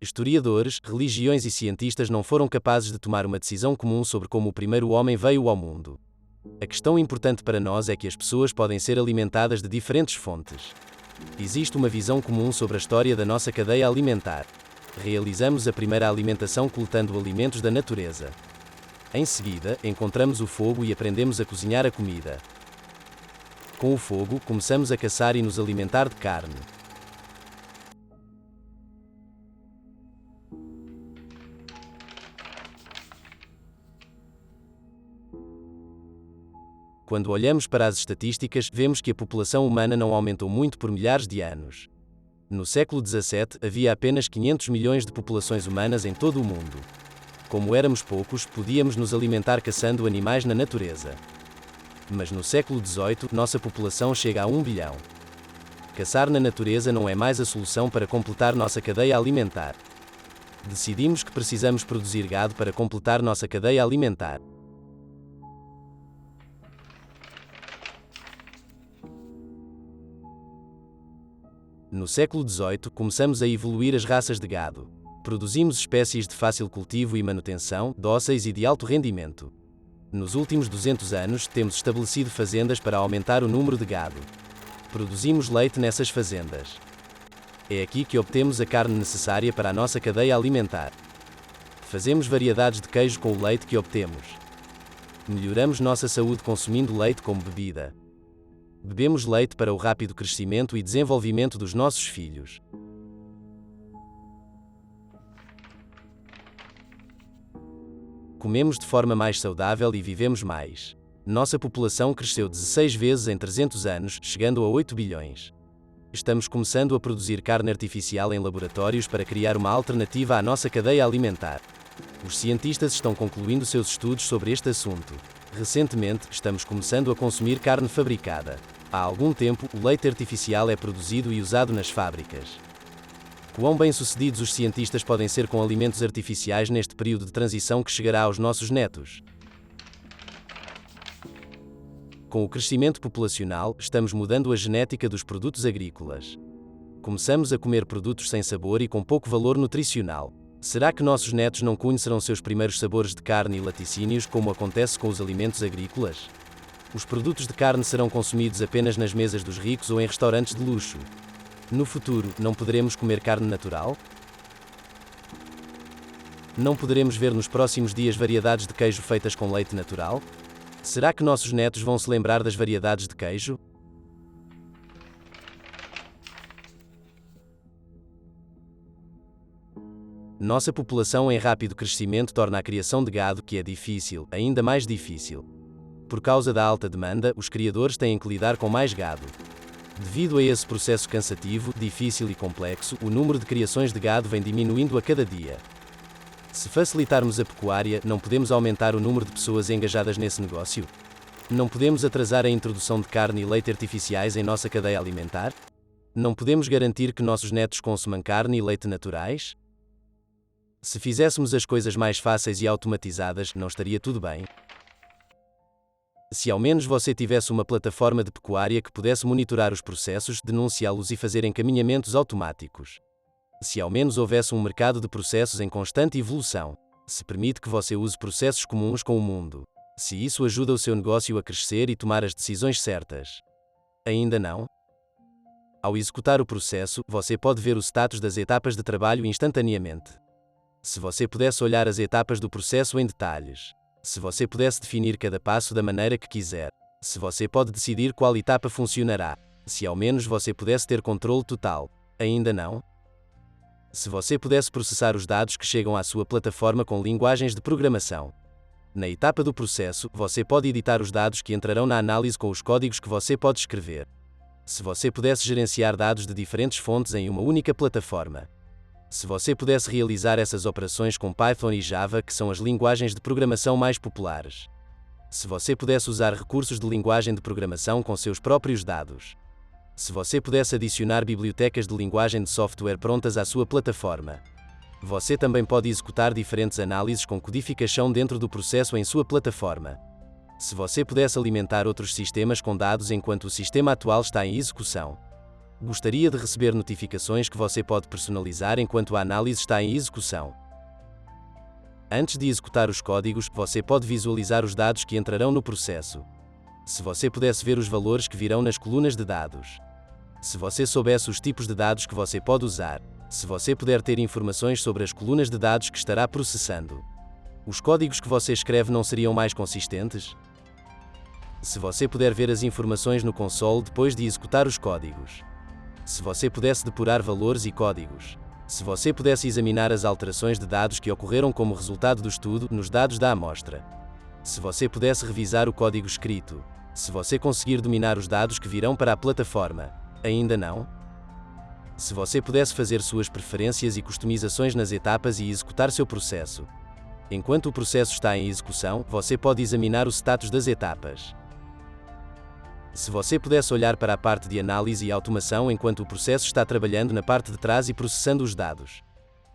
Historiadores, religiões e cientistas não foram capazes de tomar uma decisão comum sobre como o primeiro homem veio ao mundo. A questão importante para nós é que as pessoas podem ser alimentadas de diferentes fontes. Existe uma visão comum sobre a história da nossa cadeia alimentar. Realizamos a primeira alimentação coletando alimentos da natureza. Em seguida, encontramos o fogo e aprendemos a cozinhar a comida. Com o fogo, começamos a caçar e nos alimentar de carne. Quando olhamos para as estatísticas, vemos que a população humana não aumentou muito por milhares de anos. No século XVII, havia apenas 500 milhões de populações humanas em todo o mundo. Como éramos poucos, podíamos nos alimentar caçando animais na natureza. Mas no século XVIII, nossa população chega a 1 bilhão. Caçar na natureza não é mais a solução para completar nossa cadeia alimentar. Decidimos que precisamos produzir gado para completar nossa cadeia alimentar. No século XVIII, começamos a evoluir as raças de gado. Produzimos espécies de fácil cultivo e manutenção, dóceis e de alto rendimento. Nos últimos 200 anos, temos estabelecido fazendas para aumentar o número de gado. Produzimos leite nessas fazendas. É aqui que obtemos a carne necessária para a nossa cadeia alimentar. Fazemos variedades de queijo com o leite que obtemos. Melhoramos nossa saúde consumindo leite como bebida. Bebemos leite para o rápido crescimento e desenvolvimento dos nossos filhos. Comemos de forma mais saudável e vivemos mais. Nossa população cresceu 16 vezes em 300 anos, chegando a 8 bilhões. Estamos começando a produzir carne artificial em laboratórios para criar uma alternativa à nossa cadeia alimentar. Os cientistas estão concluindo seus estudos sobre este assunto. Recentemente, estamos começando a consumir carne fabricada. Há algum tempo, o leite artificial é produzido e usado nas fábricas. Quão bem-sucedidos os cientistas podem ser com alimentos artificiais neste período de transição que chegará aos nossos netos? Com o crescimento populacional, estamos mudando a genética dos produtos agrícolas. Começamos a comer produtos sem sabor e com pouco valor nutricional. Será que nossos netos não conhecerão seus primeiros sabores de carne e laticínios como acontece com os alimentos agrícolas? Os produtos de carne serão consumidos apenas nas mesas dos ricos ou em restaurantes de luxo. No futuro, não poderemos comer carne natural? Não poderemos ver nos próximos dias variedades de queijo feitas com leite natural? Será que nossos netos vão se lembrar das variedades de queijo? Nossa população em rápido crescimento torna a criação de gado, que é difícil, ainda mais difícil. Por causa da alta demanda, os criadores têm que lidar com mais gado. Devido a esse processo cansativo, difícil e complexo, o número de criações de gado vem diminuindo a cada dia. Se facilitarmos a pecuária, não podemos aumentar o número de pessoas engajadas nesse negócio? Não podemos atrasar a introdução de carne e leite artificiais em nossa cadeia alimentar? Não podemos garantir que nossos netos consumam carne e leite naturais? Se fizéssemos as coisas mais fáceis e automatizadas, não estaria tudo bem? Se ao menos você tivesse uma plataforma de pecuária que pudesse monitorar os processos, denunciá-los e fazer encaminhamentos automáticos. Se ao menos houvesse um mercado de processos em constante evolução. Se permite que você use processos comuns com o mundo. Se isso ajuda o seu negócio a crescer e tomar as decisões certas. Ainda não? Ao executar o processo, você pode ver o status das etapas de trabalho instantaneamente. Se você pudesse olhar as etapas do processo em detalhes. Se você pudesse definir cada passo da maneira que quiser. Se você pode decidir qual etapa funcionará. Se ao menos você pudesse ter controle total. Ainda não? Se você pudesse processar os dados que chegam à sua plataforma com linguagens de programação. Na etapa do processo, você pode editar os dados que entrarão na análise com os códigos que você pode escrever. Se você pudesse gerenciar dados de diferentes fontes em uma única plataforma. Se você pudesse realizar essas operações com Python e Java, que são as linguagens de programação mais populares. Se você pudesse usar recursos de linguagem de programação com seus próprios dados. Se você pudesse adicionar bibliotecas de linguagem de software prontas à sua plataforma. Você também pode executar diferentes análises com codificação dentro do processo em sua plataforma. Se você pudesse alimentar outros sistemas com dados enquanto o sistema atual está em execução. Gostaria de receber notificações que você pode personalizar enquanto a análise está em execução. Antes de executar os códigos, você pode visualizar os dados que entrarão no processo. Se você pudesse ver os valores que virão nas colunas de dados. Se você soubesse os tipos de dados que você pode usar. Se você puder ter informações sobre as colunas de dados que estará processando. Os códigos que você escreve não seriam mais consistentes? Se você puder ver as informações no console depois de executar os códigos. Se você pudesse depurar valores e códigos. Se você pudesse examinar as alterações de dados que ocorreram como resultado do estudo nos dados da amostra. Se você pudesse revisar o código escrito. Se você conseguir dominar os dados que virão para a plataforma. Ainda não? Se você pudesse fazer suas preferências e customizações nas etapas e executar seu processo. Enquanto o processo está em execução, você pode examinar o status das etapas. Se você pudesse olhar para a parte de análise e automação enquanto o processo está trabalhando na parte de trás e processando os dados.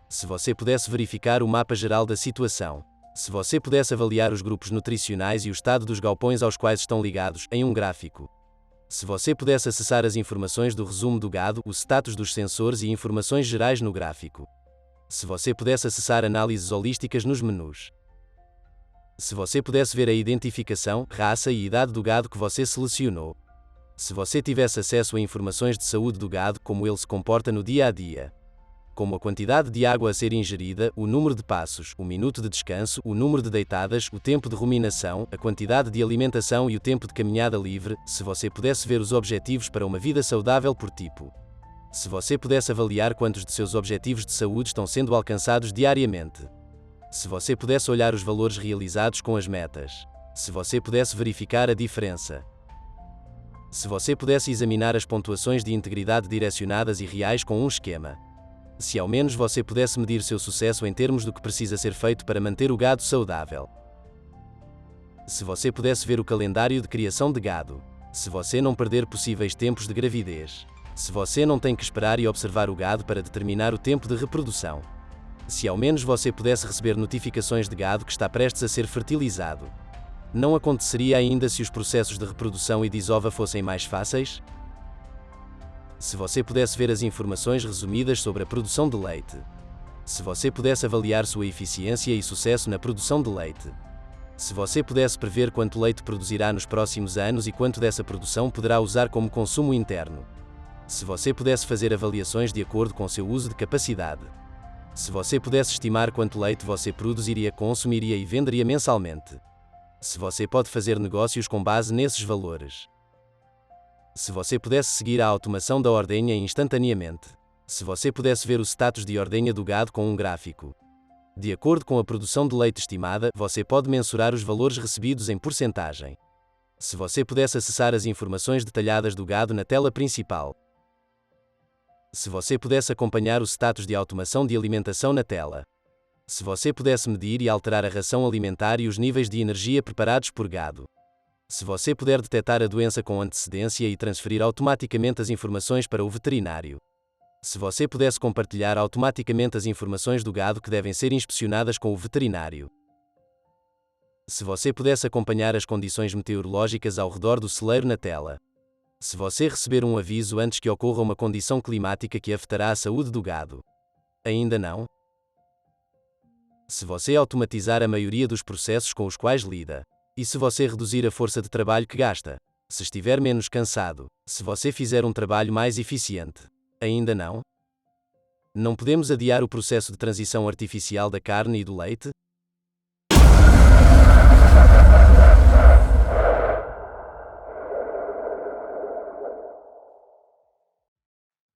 Se você pudesse verificar o mapa geral da situação. Se você pudesse avaliar os grupos nutricionais e o estado dos galpões aos quais estão ligados, em um gráfico. Se você pudesse acessar as informações do resumo do gado, o status dos sensores e informações gerais no gráfico. Se você pudesse acessar análises holísticas nos menus. Se você pudesse ver a identificação, raça e idade do gado que você selecionou. Se você tivesse acesso a informações de saúde do gado, como ele se comporta no dia a dia. Como a quantidade de água a ser ingerida, o número de passos, o minuto de descanso, o número de deitadas, o tempo de ruminação, a quantidade de alimentação e o tempo de caminhada livre, se você pudesse ver os objetivos para uma vida saudável por tipo. Se você pudesse avaliar quantos de seus objetivos de saúde estão sendo alcançados diariamente. Se você pudesse olhar os valores realizados com as metas. Se você pudesse verificar a diferença. Se você pudesse examinar as pontuações de integridade direcionadas e reais com um esquema. Se ao menos você pudesse medir seu sucesso em termos do que precisa ser feito para manter o gado saudável. Se você pudesse ver o calendário de criação de gado. Se você não perder possíveis tempos de gravidez. Se você não tem que esperar e observar o gado para determinar o tempo de reprodução. Se ao menos você pudesse receber notificações de gado que está prestes a ser fertilizado. Não aconteceria ainda se os processos de reprodução e desova fossem mais fáceis? Se você pudesse ver as informações resumidas sobre a produção de leite. Se você pudesse avaliar sua eficiência e sucesso na produção de leite. Se você pudesse prever quanto leite produzirá nos próximos anos e quanto dessa produção poderá usar como consumo interno. Se você pudesse fazer avaliações de acordo com seu uso de capacidade. Se você pudesse estimar quanto leite você produziria, consumiria e venderia mensalmente. Se você pode fazer negócios com base nesses valores. Se você pudesse seguir a automação da ordenha instantaneamente. Se você pudesse ver o status de ordenha do gado com um gráfico. De acordo com a produção de leite estimada, você pode mensurar os valores recebidos em porcentagem. Se você pudesse acessar as informações detalhadas do gado na tela principal. Se você pudesse acompanhar o status de automação de alimentação na tela. Se você pudesse medir e alterar a ração alimentar e os níveis de energia preparados por gado. Se você puder detectar a doença com antecedência e transferir automaticamente as informações para o veterinário. Se você pudesse compartilhar automaticamente as informações do gado que devem ser inspecionadas com o veterinário. Se você pudesse acompanhar as condições meteorológicas ao redor do celeiro na tela. Se você receber um aviso antes que ocorra uma condição climática que afetará a saúde do gado. Ainda não? Se você automatizar a maioria dos processos com os quais lida. E se você reduzir a força de trabalho que gasta. Se estiver menos cansado. Se você fizer um trabalho mais eficiente. Ainda não? Não podemos adiar o processo de transição artificial da carne e do leite?